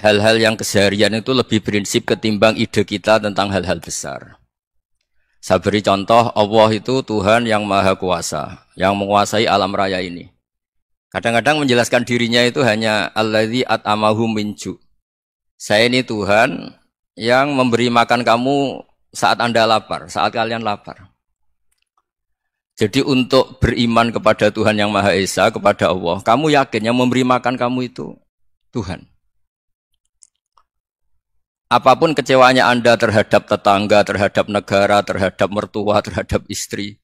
hal-hal yang keseharian itu lebih prinsip ketimbang ide kita tentang hal-hal besar. Saya beri contoh, Allah itu Tuhan yang maha kuasa, yang menguasai alam raya ini. Kadang-kadang menjelaskan dirinya itu hanya alladzi at'amahum min ju'. Saya ini Tuhan yang memberi makan kamu saat Anda lapar, saat kalian lapar. Jadi untuk beriman kepada Tuhan yang Maha Esa, kepada Allah, kamu yakin yang memberi makan kamu itu Tuhan. Apapun kecewanya Anda terhadap tetangga, terhadap negara, terhadap mertua, terhadap istri,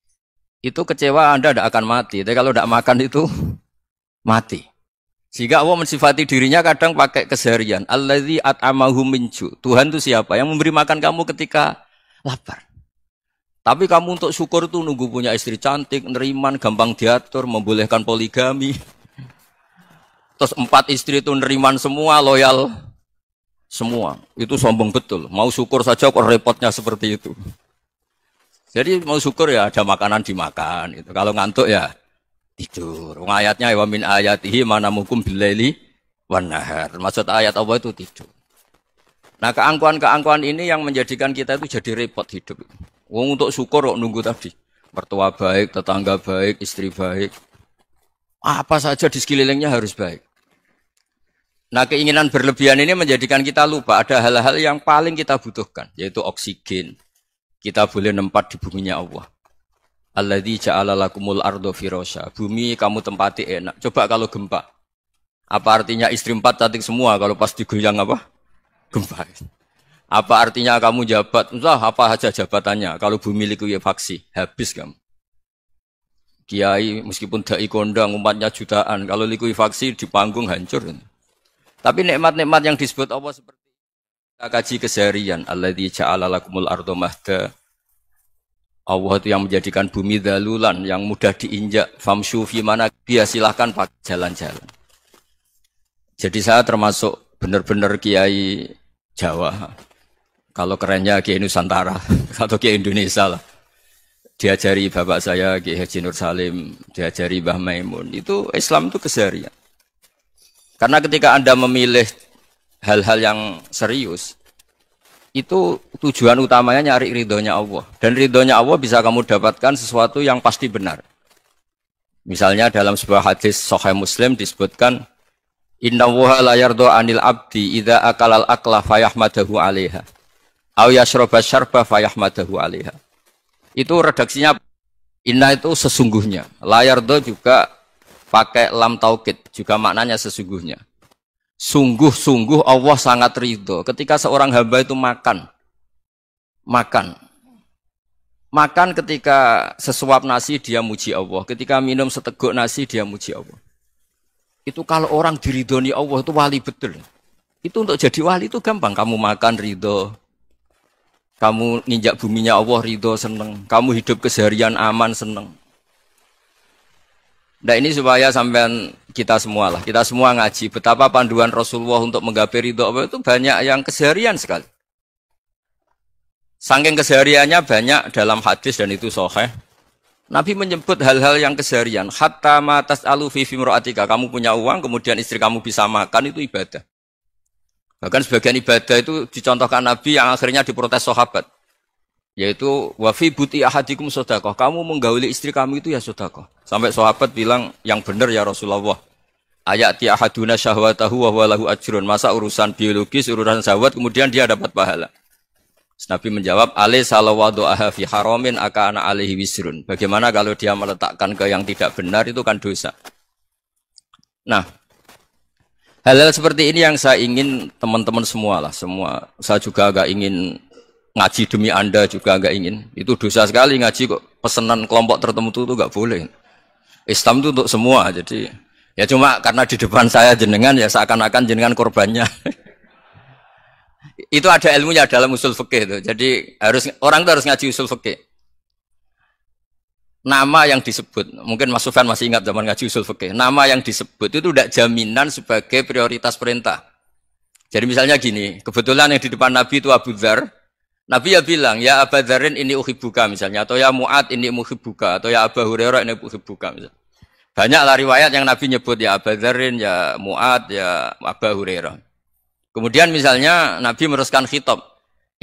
itu kecewa Anda tidak akan mati. Tapi kalau tidak makan itu mati. Sehingga Allah mensifati dirinya kadang pakai keseharian. Alladzi at'amahum min ju'. Tuhan itu siapa? Yang memberi makan kamu ketika lapar. Tapi kamu untuk syukur itu nunggu punya istri cantik, neriman, gampang diatur, membolehkan poligami. Terus 4 istri itu neriman semua, loyal semua. Itu sombong betul. Mau syukur saja kok repotnya seperti itu. Jadi mau syukur ya ada makanan dimakan. Itu. Kalau ngantuk ya tidur. Ayatnya wa min ayatihi manamukum billaili wan nahar. Maksud ayat Allah itu tidur. Nah, keangkuhan-keangkuhan ini yang menjadikan kita itu jadi repot hidup. Wong untuk syukur kok nunggu tadi. Mertua baik, tetangga baik, istri baik. Apa saja di sekelilingnya harus baik. Nah, keinginan berlebihan ini menjadikan kita lupa ada hal-hal yang paling kita butuhkan, yaitu oksigen. Kita boleh nempat di buminya Allah. Alladzi ja'ala lakumul ardo firasya. Bumi kamu tempati enak. Coba kalau gempa. Apa artinya istri 4 cantik semua kalau pas digoyang apa? Gempa. Apa artinya kamu jabat? Entah apa saja jabatannya. Kalau bumi likuifaksi, habis kamu. Kiai meskipun dai kondang umatnya jutaan, kalau likuifaksi di panggung hancur. Tapi nikmat-nikmat yang disebut Allah seperti kita kaji keseharian. Alladzi ja'ala lakumul ardo mahda. Allah itu yang menjadikan bumi dalulan, yang mudah diinjak. Famshu fi mana dia silahkan pakai jalan-jalan. Jadi saya termasuk benar-benar kiai Jawa. Kalau kerennya Kiai Nusantara atau Kiai Indonesia lah. Diajari bapak saya Kiai Haji Nur Salim, diajari Mbah Maimun. Itu Islam itu keseharian. Karena ketika Anda memilih hal-hal yang serius, itu tujuan utamanya nyari ridhonya Allah. Dan ridhonya Allah bisa kamu dapatkan sesuatu yang pasti benar. Misalnya dalam sebuah hadis Sahih Muslim disebutkan, Inna Allaha la yardo anil abdi idza akalal akla fayahmadahu alaiha. Au yashroba syarba fayahmadahu alaiha. Itu redaksinya inna itu sesungguhnya. Layardo juga pakai lam taukid, juga maknanya sesungguhnya. Sungguh-sungguh Allah sangat ridho ketika seorang hamba itu makan. Makan ketika sesuap nasi dia muji Allah, ketika minum seteguk nasi dia muji Allah. Itu kalau orang diridhoni Allah itu wali betul. Itu untuk jadi wali itu gampang, kamu makan ridho. Kamu nginjak buminya Allah ridho seneng. Kamu hidup keseharian aman seneng. Nah ini supaya sampean kita semua lah. Kita semua ngaji. Betapa panduan Rasulullah untuk menggapai ridho Allah itu banyak yang keseharian sekali. Saking kesehariannya banyak dalam hadis dan itu sahih. Nabi menyebut hal-hal yang keseharian. Hatta ma tas'alu fi fimra'atika. Kamu punya uang kemudian istri kamu bisa makan itu ibadah. Bahkan sebagian ibadah itu dicontohkan Nabi yang akhirnya diprotes sahabat. Yaitu wafi buti ahadikum sodakoh. Kamu menggauli istri kamu itu ya sodakoh. Sampai sahabat bilang yang benar ya Rasulullah. Ayati ahaduna syahwatahu wa huwa lahu ajrun. Masa urusan biologis, urusan syahwat kemudian dia dapat pahala. Nabi menjawab, alaih salawadu'aha fi haramin akana alaihi wisrun. Bagaimana kalau dia meletakkan ke yang tidak benar itu kan dosa. Nah, hal-hal seperti ini yang saya ingin teman-teman semua lah, semua. Saya juga agak ingin ngaji demi Anda juga agak ingin. Itu dosa sekali ngaji kok pesanan kelompok tertentu itu enggak boleh. Islam itu untuk semua. Jadi ya cuma karena di depan saya jenengan ya seakan-akan jenengan korbannya. Itu ada ilmunya dalam usul fikih itu. Jadi orang itu harus ngaji usul fikih. Nama yang disebut, mungkin Mas Sufyan masih ingat zaman ngaji usul fikih. Nama yang disebut itu tidak jaminan sebagai prioritas perintah. Jadi misalnya gini, kebetulan yang di depan Nabi itu Abu Dzar. Nabi ya bilang, ya Abu Dzarin ini uhibbuka misalnya, atau ya Mu'ad ini uhibbuka, atau ya Abu Hurairah ini uhibbuka misalnya. Banyaklah riwayat yang Nabi nyebut ya Abu Dzarin, ya Mu'ad, ya Abu Hurairah. Kemudian misalnya Nabi meneruskan khitab,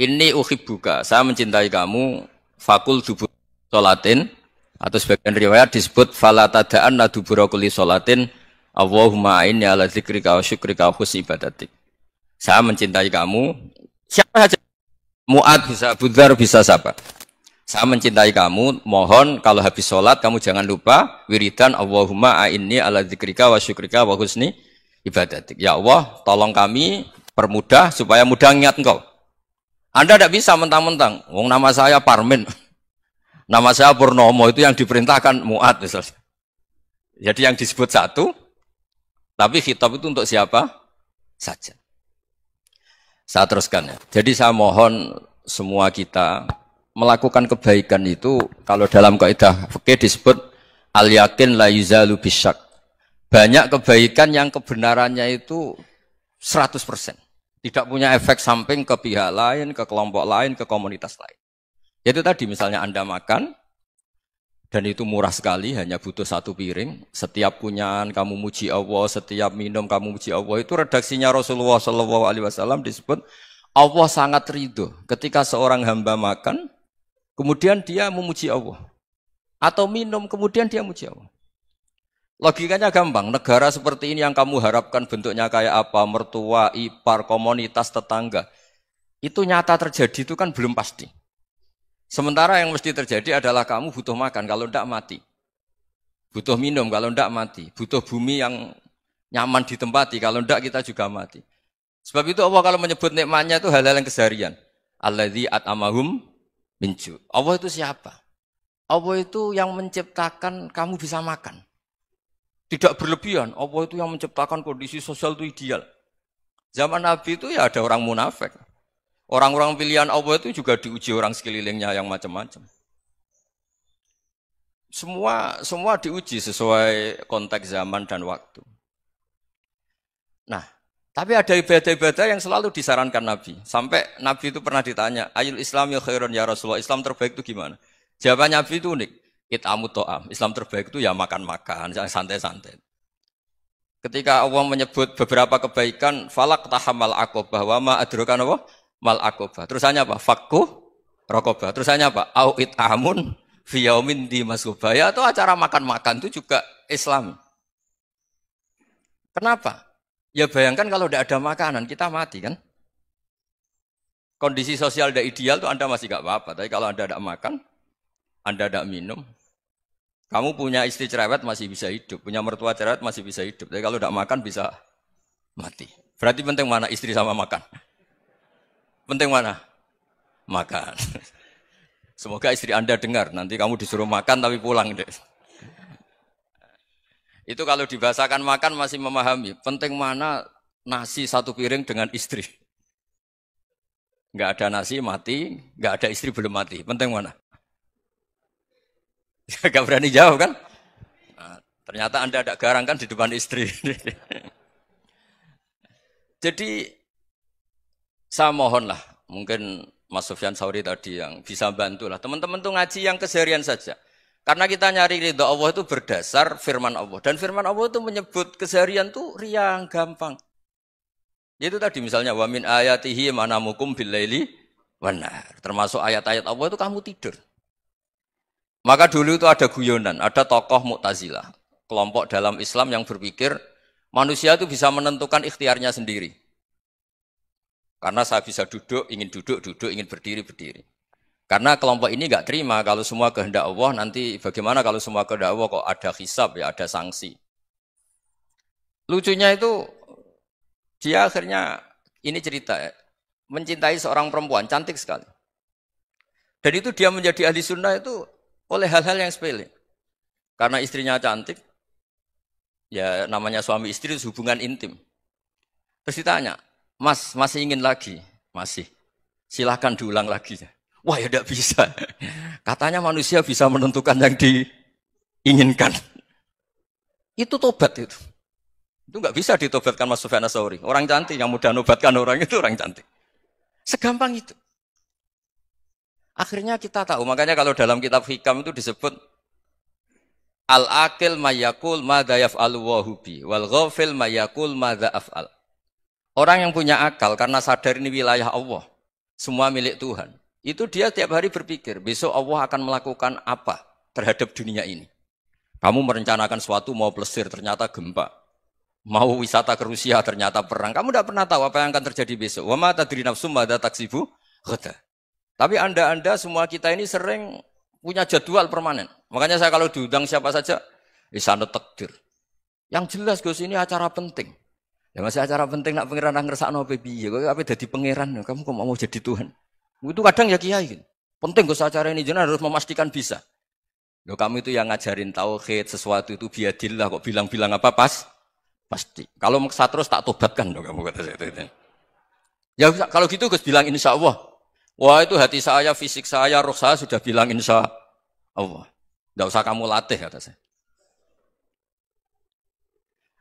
ini uhibbuka, saya mencintai kamu, fakul dubur sholatin, atau sebagian riwayat disebut fala tada'anna dubura kulli sholatin, Allahumma inni ala dzikrika wa syukrika wa husni ibadatik. Saya mencintai kamu, siapa saja, Mu'ad bisa, Budhar bisa siapa. Saya mencintai kamu, mohon kalau habis sholat kamu jangan lupa wiridan Allahumma a'inni ala dzikrika wa syukrika wa husni ibadatik. Ya Allah, tolong kami permudah supaya mudah ingat engkau. Anda tidak bisa mentang-mentang, wong nama saya Parmin, nama saya Purnomo, itu yang diperintahkan Mu'ad misalnya. Jadi yang disebut satu, tapi khitab itu untuk siapa saja. Saya teruskan ya. Jadi saya mohon semua kita melakukan kebaikan itu, kalau dalam kaidah fikih disebut al-yakin la yuzalu bisyak. Banyak kebaikan yang kebenarannya itu 100%. Tidak punya efek samping ke pihak lain, ke kelompok lain, ke komunitas lain. Itu tadi misalnya Anda makan, dan itu murah sekali, hanya butuh satu piring. Setiap kunyahan kamu muji Allah, setiap minum kamu muji Allah. Itu redaksinya Rasulullah SAW disebut, Allah sangat ridho ketika seorang hamba makan, kemudian dia memuji Allah. Atau minum, kemudian dia memuji Allah. Logikanya gampang, negara seperti ini yang kamu harapkan bentuknya kayak apa, mertua, ipar, komunitas, tetangga. Itu nyata terjadi itu kan belum pasti. Sementara yang mesti terjadi adalah kamu butuh makan, kalau tidak mati. Butuh minum, kalau tidak mati. Butuh bumi yang nyaman ditempati, kalau tidak kita juga mati. Sebab itu Allah kalau menyebut nikmatnya itu hal-hal yang keseharian. Alladzi at'amahum min ju'. Allah itu siapa? Allah itu yang menciptakan kamu bisa makan. Tidak berlebihan, Allah itu yang menciptakan kondisi sosial itu ideal. Zaman Nabi itu ya ada orang munafik. Orang-orang pilihan Allah itu juga diuji orang sekelilingnya yang macam-macam. Semua diuji sesuai konteks zaman dan waktu. Nah, tapi ada ibadah-ibadah yang selalu disarankan Nabi. Sampai Nabi itu pernah ditanya, Ayul Islam ya khairun ya Rasulullah, Islam terbaik itu gimana? Jawaban Nabi itu unik. It'amu to'am. Islam terbaik itu ya makan-makan, santai-santai. Ketika Allah menyebut beberapa kebaikan, falak tahamal akobah, wa ma adrokan apa? Mal akobah. Terusannya apa? Fakku rokobah. Terusannya apa? Au it'amun fiyaumin di masubah. Ya itu acara makan-makan itu juga Islam. Kenapa? Ya bayangkan kalau tidak ada makanan, kita mati kan? Kondisi sosial tidak ideal itu Anda masih gak apa-apa. Tapi kalau Anda tidak makan, Anda tidak minum, kamu punya istri cerewet masih bisa hidup, punya mertua cerewet masih bisa hidup. Tapi kalau tidak makan bisa mati. Berarti penting mana istri sama makan? Penting mana? Makan. Semoga istri Anda dengar, nanti kamu disuruh makan tapi pulang deh. Itu kalau dibahasakan makan masih memahami. Penting mana nasi satu piring dengan istri. Enggak ada nasi mati, enggak ada istri belum mati. Penting mana? Gak berani jawab kan? Nah, ternyata Anda ada garang kan di depan istri. Jadi saya mohonlah, mungkin Mas Sufyan Sauri tadi yang bisa bantulah. Teman-teman tuh ngaji yang keseharian saja. Karena kita nyari ridha Allah itu berdasar firman Allah. Dan firman Allah itu menyebut keseharian tuh riang, gampang. Itu tadi misalnya wa min ayatihi manamukum billaili wan nahar. Termasuk ayat-ayat Allah itu kamu tidur. Maka dulu itu ada guyonan, ada tokoh Mu'tazilah, kelompok dalam Islam yang berpikir manusia itu bisa menentukan ikhtiarnya sendiri. Karena saya bisa duduk, ingin berdiri, berdiri. Karena kelompok ini enggak terima kalau semua kehendak Allah, nanti bagaimana kalau semua kehendak Allah kok ada hisab, ya ada sanksi. Lucunya itu, dia akhirnya, ini cerita ya, mencintai seorang perempuan, cantik sekali. Dan itu dia menjadi ahli sunnah itu oleh hal-hal yang sepele. Karena istrinya cantik, ya namanya suami istri itu hubungan intim. Terus ditanya, Mas, masih ingin lagi? Masih. Silahkan diulang lagi. Wah ya tidak bisa. Katanya manusia bisa menentukan yang diinginkan. Itu tobat itu. Itu nggak bisa ditobatkan Mas Sufyan Ats-Tsauri. Orang cantik yang mudah nobatkan orang itu orang cantik. Segampang itu. Akhirnya kita tahu, makanya kalau dalam kitab Hikam itu disebut al-akil mayakul madza yaf'alu wa hubi wal ghafil mayakul madza af'al. Orang yang punya akal karena sadar ini wilayah Allah, semua milik Tuhan. Itu dia tiap hari berpikir, besok Allah akan melakukan apa terhadap dunia ini. Kamu merencanakan sesuatu mau plesir, ternyata gempa. Mau wisata ke Rusia, ternyata perang. Kamu tidak pernah tahu apa yang akan terjadi besok. Wa ma tadri nafsum madza taksibu ghadan. Tapi anda semua kita ini sering punya jadwal permanen. Makanya saya kalau diundang siapa saja, sanad takdir. Yang jelas Gus ini acara penting. Ya masih acara penting nak pangeran ngersakno apa piye? Kok ape dadi pangeran? Kamu kok mau jadi Tuhan? Itu kadang ya kiai gitu. Penting Gus acara ini jenengan harus memastikan bisa. Loh kamu itu yang ngajarin tauhid, sesuatu itu biadillah kok bilang-bilang apa pasti. Kalau maksa terus tak tobatkan dong kamu kata saya itu. Ya kalau gitu Gus bilang insya Allah. Wah itu hati saya, fisik saya, roh saya sudah bilang insya Allah. Tidak usah kamu latih kata saya.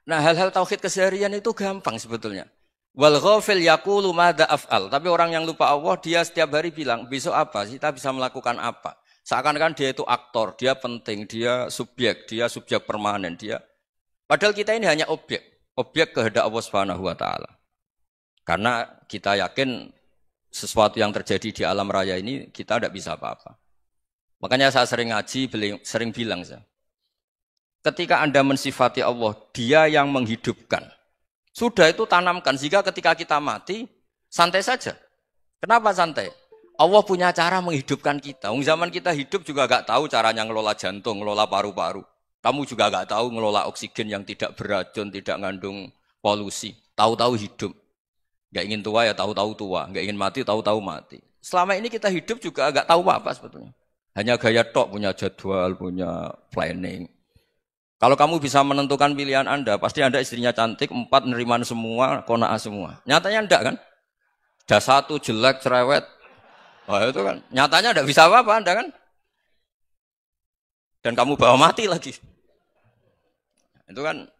Nah hal-hal tauhid keseharian itu gampang sebetulnya. Wal ghafil yaqulu madza af'al. Tapi orang yang lupa Allah dia setiap hari bilang besok apa? Kita bisa melakukan apa? Seakan-akan dia itu aktor, dia penting, dia subjek permanen, dia. Padahal kita ini hanya objek kehendak Allah Subhanahu wa taala. Karena kita yakin sesuatu yang terjadi di alam raya ini kita tidak bisa apa-apa. Makanya saya sering ngaji, sering bilang saya. Ketika Anda mensifati Allah, dia yang menghidupkan. Sudah itu tanamkan, sehingga ketika kita mati, santai saja. Kenapa santai? Allah punya cara menghidupkan kita. Zaman kita hidup juga gak tahu caranya ngelola jantung, ngelola paru-paru. Kamu juga gak tahu ngelola oksigen yang tidak beracun, tidak ngandung polusi. Tahu-tahu hidup. Gak ingin tua ya tahu-tahu tua. Gak ingin mati, tahu-tahu mati. Selama ini kita hidup juga gak tahu apa sebetulnya. Hanya gaya tok, punya jadwal, punya planning. Kalau kamu bisa menentukan pilihan Anda, pasti Anda istrinya cantik, 4 neriman semua, kona'ah semua. Nyatanya enggak kan? Ada 1 jelek, cerewet. Wah itu kan, nyatanya enggak bisa apa-apa Anda kan? Dan kamu bawa mati lagi. Itu kan,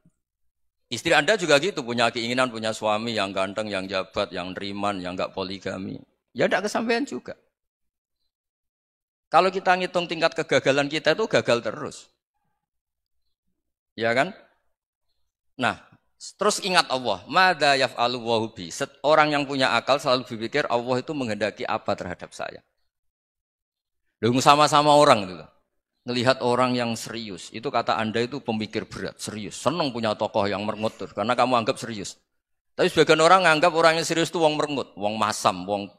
istri Anda juga gitu, punya keinginan, punya suami yang ganteng, yang jabat, yang neriman, yang enggak poligami. Ya enggak kesampaian juga. Kalau kita ngitung tingkat kegagalan kita itu gagal terus. Ya kan? Nah, terus ingat Allah. Madza yaf'alu wa bi. Orang yang punya akal selalu berpikir Allah itu menghendaki apa terhadap saya. Loh sama-sama orang itu. Ngelihat orang yang serius. Itu kata Anda itu pemikir berat, serius. Senang punya tokoh yang merengut karena kamu anggap serius. Tapi sebagian orang anggap orang yang serius itu wong merengut, wong masam, wong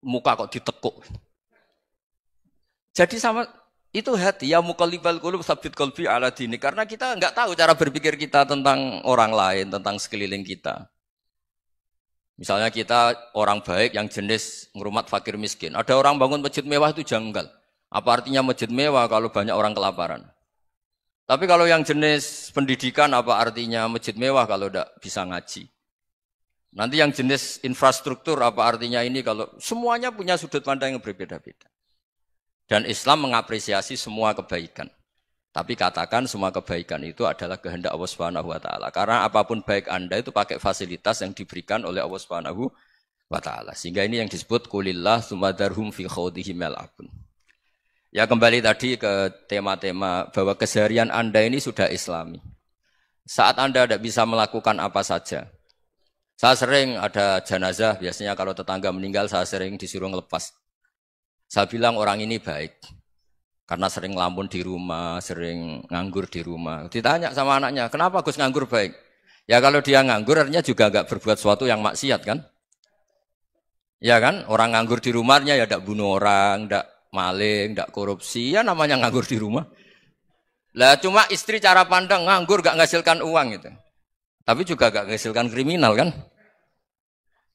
muka kok ditekuk. Jadi sama itu hati ya muqallibal qulub tsabbit qalbi ala dini karena kita enggak tahu cara berpikir kita tentang orang lain, tentang sekeliling kita. Misalnya kita orang baik yang jenis ngrumat fakir miskin. Ada orang bangun masjid mewah itu janggal. Apa artinya masjid mewah kalau banyak orang kelaparan? Tapi kalau yang jenis pendidikan apa artinya masjid mewah kalau enggak bisa ngaji? Nanti yang jenis infrastruktur apa artinya ini kalau semuanya punya sudut pandang yang berbeda-beda. Dan Islam mengapresiasi semua kebaikan. Tapi katakan semua kebaikan itu adalah kehendak Allah Subhanahu wa taala. Karena apapun baik Anda itu pakai fasilitas yang diberikan oleh Allah Subhanahu wa taala. Sehingga ini yang disebut qulillah tsumadarhum fi khawdihim yal'abun. Ya kembali tadi ke tema-tema bahwa keseharian Anda ini sudah Islami. Saat Anda tidak bisa melakukan apa saja. Saya sering ada jenazah, biasanya kalau tetangga meninggal saya sering disuruh ngelepas. Saya bilang orang ini baik, karena sering ngelamun di rumah, sering nganggur di rumah. Ditanya sama anaknya, kenapa Gus nganggur baik? Ya kalau dia nganggur artinya juga enggak berbuat sesuatu yang maksiat kan? Ya kan, orang nganggur di rumahnya ya enggak bunuh orang, enggak maling, enggak korupsi, ya namanya nganggur di rumah. Lah cuma istri cara pandang nganggur enggak menghasilkan uang gitu. Tapi juga enggak menghasilkan kriminal kan?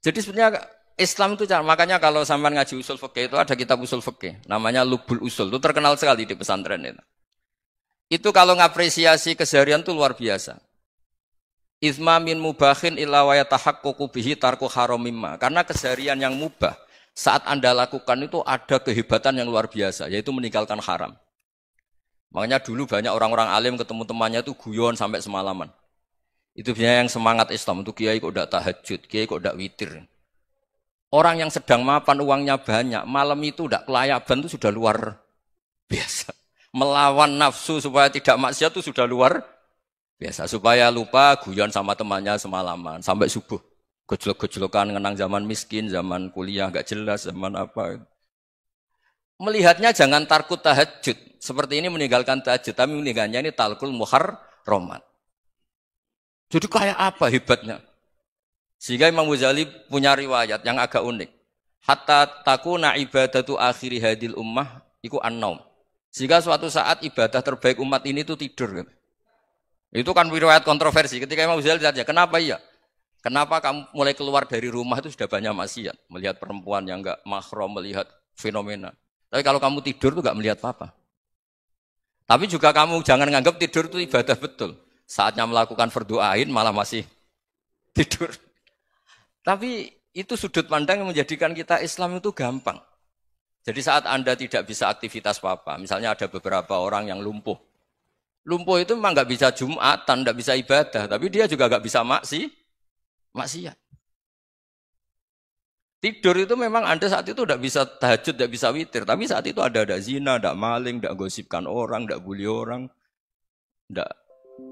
Jadi sebenarnya Islam itu makanya kalau sampean ngaji usul fikih itu ada kitab usul fikih namanya Lubul Usul itu terkenal sekali di pesantren itu. Itu kalau ngapresiasi keseharian itu luar biasa. Izma min mubahin illa wa yatahaqqaqu bihi tarku haramimma. Karena keseharian yang mubah saat Anda lakukan itu ada kehebatan yang luar biasa yaitu meninggalkan haram. Makanya dulu banyak orang-orang alim ketemu temannya itu guyon sampai semalaman. Itu biasanya yang semangat Islam itu kiai kok ndak tahajud, kiai kok ndak witir. Orang yang sedang mapan uangnya banyak, malam itu tidak kelayaban itu sudah luar biasa. Melawan nafsu supaya tidak maksiat itu sudah luar biasa. Supaya lupa guyon sama temannya semalaman sampai subuh. Gojlok-gojlokan ngenang zaman miskin, zaman kuliah nggak jelas, zaman apa. Melihatnya jangan tarkut tahajud. Seperti ini meninggalkan tahajud, tapi meninggalkannya ini talkul muharramat. Jadi kayak apa hebatnya? Sehingga Imam Ghazali punya riwayat yang agak unik. Hatta takuna ibadatu akhiri hadil ummah iku an-naum. Sehingga suatu saat ibadah terbaik umat ini itu tidur. Itu kan riwayat kontroversi. Ketika Imam Ghazali ditanya, kenapa iya? Kenapa kamu mulai keluar dari rumah itu sudah banyak maksiat? Melihat perempuan yang enggak mahram, melihat fenomena. Tapi kalau kamu tidur itu enggak melihat apa-apa. Tapi juga kamu jangan menganggap tidur itu ibadah betul. Saatnya melakukan fardhu ain malah masih tidur. Tapi itu sudut pandang yang menjadikan kita Islam itu gampang. Jadi saat Anda tidak bisa aktivitas apa-apa, misalnya ada beberapa orang yang lumpuh. Lumpuh itu memang enggak bisa Jumatan, enggak bisa ibadah, tapi dia juga enggak bisa maksiat. Tidur itu memang Anda saat itu tidak bisa tahajud, tidak bisa witir. Tapi saat itu ada zina, ada maling, tidak gosipkan orang, tidak bully orang, tidak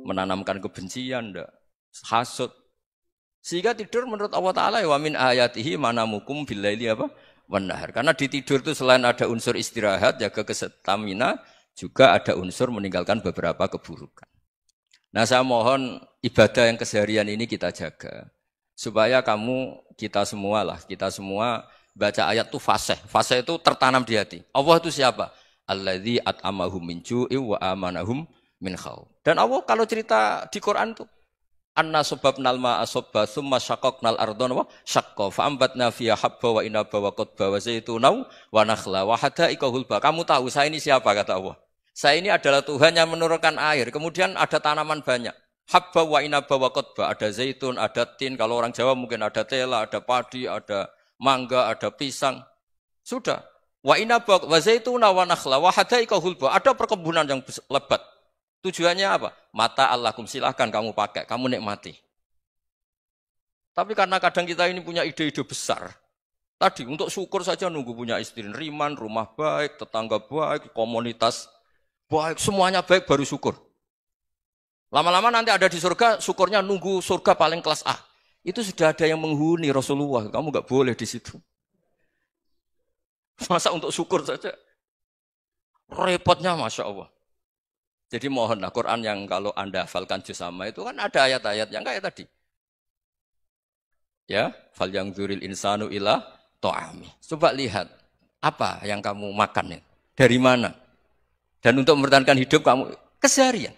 menanamkan kebencian, tidak hasud. Sehingga tidur menurut Allah Ta'ala wa min ayatihi manamukum billaili apa? Wan-nahar. Karena di tidur itu selain ada unsur istirahat, jaga kestamina, juga ada unsur meninggalkan beberapa keburukan. Nah saya mohon ibadah yang keseharian ini kita jaga. Supaya kita semua baca ayat itu fasih. Fasih itu tertanam di hati. Allah itu siapa? Alladzi at'amahum min ju'i wa amanahum min khauf. Dan Allah kalau cerita di Quran itu anna sababnal ma'a sabba tsumma syaqqaqnal ardha wa syaqqa fa ambatna fiha habba wa inaba wa qadba wa zaituna wa nakhla wa hada'iqa hulba. Kamu tahu saya ini siapa kata Allah? Saya ini adalah Tuhan yang menurunkan air. Kemudian ada tanaman banyak. Habba wa inaba wa qadba, ada zaitun, ada tin, kalau orang Jawa mungkin ada tela, ada padi, ada mangga, ada pisang. Sudah. Wa inaba wa zaituna wa nakhla wa hada'iqa hulba, ada perkebunan yang lebat. Tujuannya apa? Mata Allahkum, silahkan kamu pakai, kamu nikmati. Tapi karena kadang kita ini punya ide-ide besar. Tadi untuk syukur saja nunggu punya istri riman, rumah baik, tetangga baik, komunitas baik, semuanya baik baru syukur. Lama-lama nanti ada di surga, syukurnya nunggu surga paling kelas A. Itu sudah ada yang menghuni Rasulullah. Kamu nggak boleh di situ. Masa untuk syukur saja? Repotnya Masya Allah. Jadi mohonlah Quran yang kalau Anda hafalkan juz sama itu kan ada ayat-ayat yang kayak tadi. Ya, fal yang dzuril insanu ila ta'ami. Coba lihat apa yang kamu makan, dari mana? Dan untuk mempertahankan hidup kamu keseharian.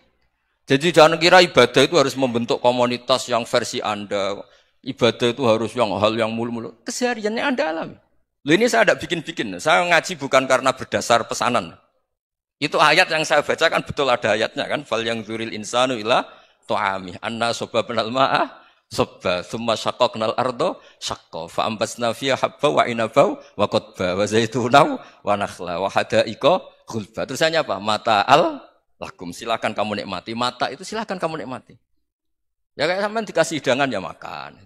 Jadi jangan kira ibadah itu harus membentuk komunitas yang versi Anda. Ibadah itu harus hal yang mulu-mulu. Kesehariannya Anda alami. Loh ini saya tidak bikin-bikin. Saya ngaji bukan karena berdasar pesanan. Itu ayat yang saya bacakan betul ada ayatnya kan. Fal yang dzuril insanu ila ta'ami. Anna sobabnal ma'ah sobba. Thumma syaqqaqnal ardo syaqqa. Fa'ambasna fiha habba wa inabau wa qadba. Wa zaitunau wa nakhla wa hada'iqa khulba. Terusannya apa? Mata'al lakum, silakan kamu nikmati. Mata itu silakan kamu nikmati. Ya kayak sampean dikasih hidangan ya makan.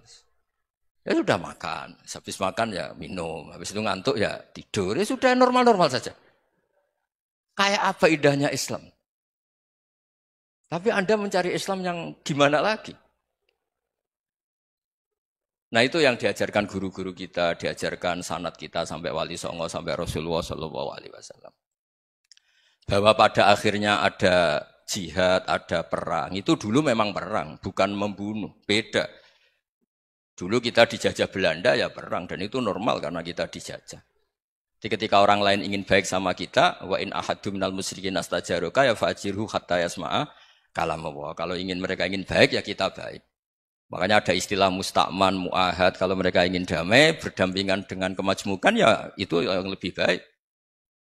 Ya sudah makan. Habis makan ya minum. Habis itu ngantuk ya tidur. Ya sudah normal-normal saja. Kayak apa indahnya Islam. Tapi Anda mencari Islam yang gimana lagi? Nah itu yang diajarkan guru-guru kita, diajarkan sanad kita sampai Wali Songo, sampai Rasulullah SAW. Bahwa pada akhirnya ada jihad, ada perang. Itu dulu memang perang, bukan membunuh. Beda. Dulu kita dijajah Belanda ya perang. Dan itu normal karena kita dijajah. Jadi ketika orang lain ingin baik sama kita, wa in ahadu minal musyrikin astajaroka ya fa'ajirhu hatta yasma'a kalam Allah. Kalau mereka ingin baik ya kita baik. Makanya ada istilah musta'man, mu'ahad. Kalau mereka ingin damai, berdampingan dengan kemajmukan ya itu yang lebih baik.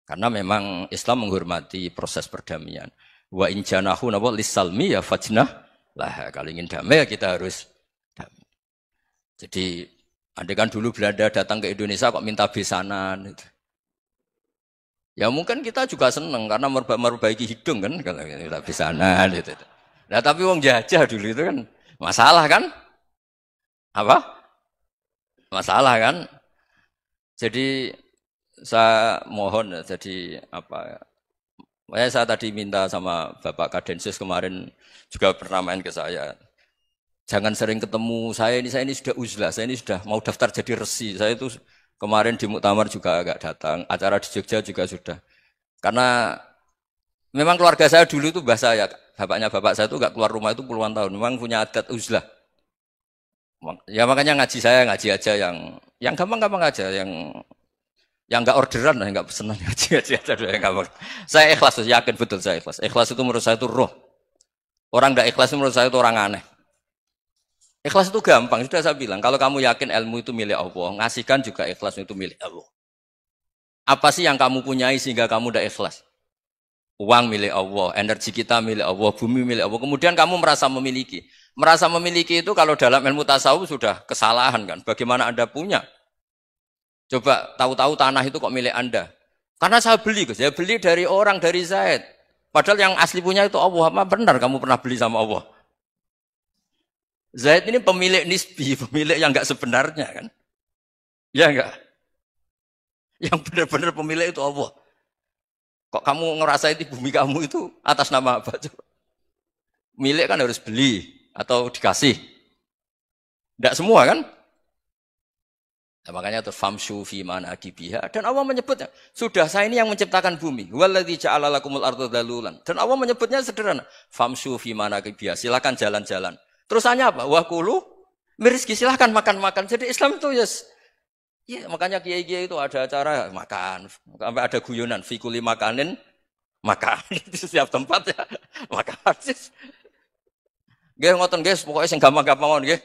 Karena memang Islam menghormati proses perdamaian. Wa in janahu nawa lisalmi ya fajnah lah. Kalau ingin damai ya kita harus damai. Jadi andai kan dulu Belanda datang ke Indonesia kok minta besanan. Ya mungkin kita juga senang karena memperbaiki hidung kan kalau minta besanan gitu. Nah tapi wong jajah dulu itu kan masalah kan? Apa? Masalah kan? Jadi saya mohon jadi saya tadi minta sama Bapak Kadensus kemarin juga pernah main ke saya. Jangan sering ketemu. Saya ini sudah uzlah, saya ini sudah mau daftar jadi resi. Saya itu kemarin di muktamar juga agak datang, acara di Jogja juga sudah. Karena memang keluarga saya dulu itu bahasa ya, bapaknya bapak saya itu gak keluar rumah itu puluhan tahun. Memang punya adat uzlah. Ya makanya ngaji saya ngaji aja yang gampang-gampang aja, yang nggak orderan, yang nggak pesenan ngaji aja dulu yang gampang. Saya ikhlas, yakin betul saya ikhlas. Ikhlas itu menurut saya itu roh. Orang nggak ikhlas menurut saya itu orang aneh. Ikhlas itu gampang, sudah saya bilang. Kalau kamu yakin ilmu itu milik Allah, ngasihkan juga ikhlas itu milik Allah. Apa sih yang kamu punyai sehingga kamu udah ikhlas? Uang milik Allah, energi kita milik Allah, bumi milik Allah. Kemudian kamu merasa memiliki. Merasa memiliki itu kalau dalam ilmu tasawuf sudah kesalahan kan. Bagaimana Anda punya? Coba tahu-tahu tanah itu kok milik Anda. Karena saya beli, Gus. Saya beli dari orang, dari Zaid. Padahal yang asli punya itu Allah. Apa benar kamu pernah beli sama Allah? Zaid ini pemilik nisbi, pemilik yang enggak sebenarnya kan. Ya enggak? Yang benar-benar pemilik itu Allah. Kok kamu ngerasa itu bumi kamu itu atas nama apa? Coba. Milik kan harus beli atau dikasih. Tidak semua kan? Nah, makanya itu famshu fi manakibiha, dan Allah menyebutnya, sudah saya ini yang menciptakan bumi. Waladzi ja'ala lakumul arda dalulan. Dan Allah menyebutnya sederhana, famshu fi manakibiha, silakan jalan-jalan. Terusannya apa? Wa kulu mirizki, silakan makan-makan. Jadi Islam itu ya makanya kiai-kiai itu ada acara makan, sampai ada guyonan fi kulli makanin makan. Di setiap tempat ya makan. Nggih ngoten nggih, pokoke sing gampang-gampang nggih.